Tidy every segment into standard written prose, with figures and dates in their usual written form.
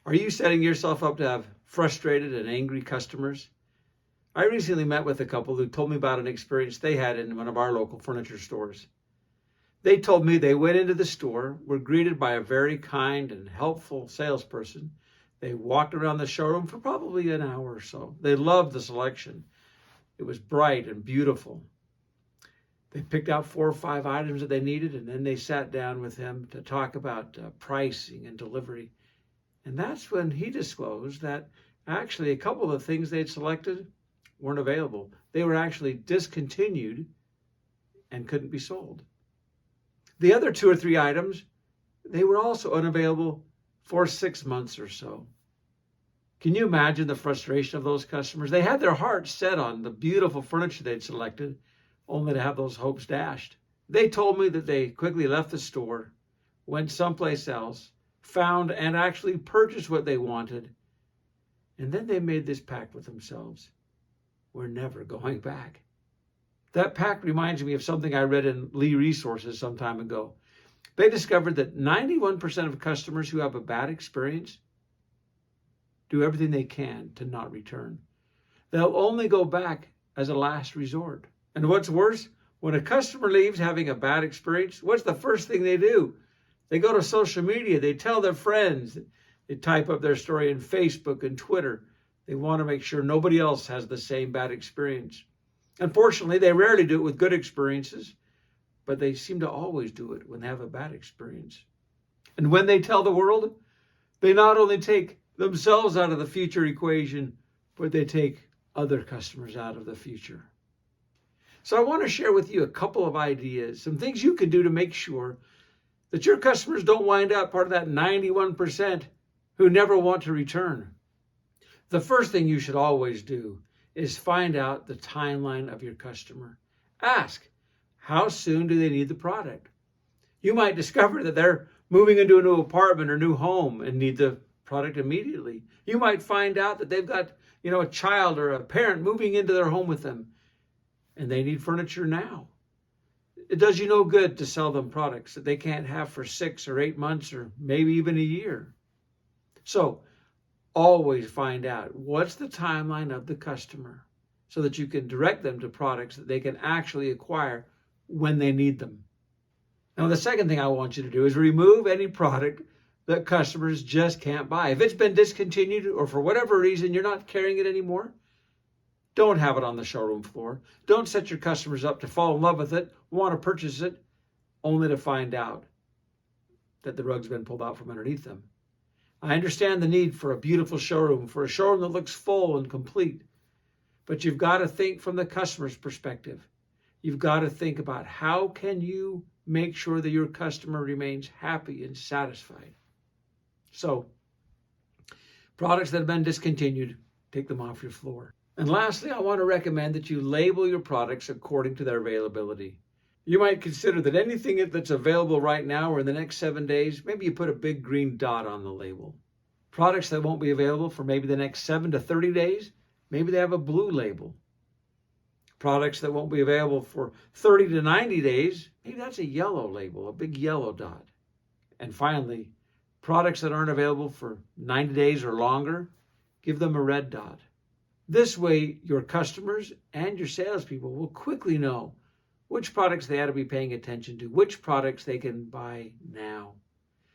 Are you setting yourself up to have frustrated and angry customers? I recently met with a couple who told me about an experience they had in one of our local furniture stores. They told me they went into the store, were greeted by a very kind and helpful salesperson. They walked around the showroom for probably an hour or so. They loved the selection. It was bright and beautiful. They picked out 4 or 5 items that they needed, and then they sat down with him to talk about pricing and delivery. And that's when he disclosed that actually a couple of the things they'd selected weren't available. They were actually discontinued and couldn't be sold. The other 2 or 3 items, they were also unavailable for 6 months or so. Can you imagine the frustration of those customers? They had their hearts set on the beautiful furniture they'd selected, only to have those hopes dashed. They told me that they quickly left the store, went someplace else, found and actually purchased what they wanted, and then they made this pact with themselves. We're never going back. That pact reminds me of something I read in Lee Resources some time ago. They discovered that 91% of customers who have a bad experience do everything they can to not return. They'll only go back as a last resort. And what's worse, when a customer leaves having a bad experience, what's the first thing they do? They go to social media, they tell their friends, they type up their story in Facebook and Twitter. They want to make sure nobody else has the same bad experience. Unfortunately, they rarely do it with good experiences, but they seem to always do it when they have a bad experience. And when they tell the world, they not only take themselves out of the future equation, but they take other customers out of the future. So I want to share with you a couple of ideas, some things you can do to make sure that your customers don't wind up part of that 91% who never want to return. The first thing you should always do is find out the timeline of your customer. Ask, how soon do they need the product? You might discover that they're moving into a new apartment or new home and need the product immediately. You might find out that they've got, a child or a parent moving into their home with them and they need furniture now. It does you no good to sell them products that they can't have for 6 or 8 months or maybe even a year. So always find out what's the timeline of the customer so that you can direct them to products that they can actually acquire when they need them. Now, the second thing I want you to do is remove any product that customers just can't buy. If it's been discontinued or for whatever reason you're not carrying it anymore, don't have it on the showroom floor. Don't set your customers up to fall in love with it, want to purchase it, only to find out that the rug's been pulled out from underneath them. I understand the need for a beautiful showroom, for a showroom that looks full and complete. But you've got to think from the customer's perspective. You've got to think about how can you make sure that your customer remains happy and satisfied. So, products that have been discontinued, take them off your floor. And lastly, I want to recommend that you label your products according to their availability. You might consider that anything that's available right now or in the next 7 days, maybe you put a big green dot on the label. Products that won't be available for maybe the next 7 to 30 days, maybe they have a blue label. Products that won't be available for 30 to 90 days, maybe that's a yellow label, a big yellow dot. And finally, products that aren't available for 90 days or longer, give them a red dot. This way, your customers and your salespeople will quickly know which products they ought to be paying attention to, which products they can buy now.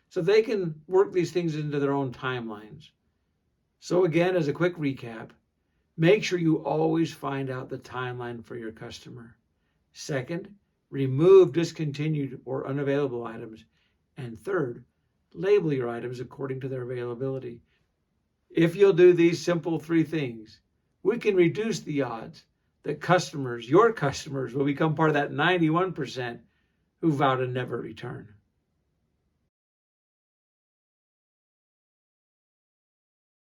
So they can work these things into their own timelines. So again, as a quick recap, make sure you always find out the timeline for your customer. Second, remove discontinued or unavailable items. And third, label your items according to their availability. If you'll do these simple 3 things, we can reduce the odds that your customers, will become part of that 91% who vow to never return.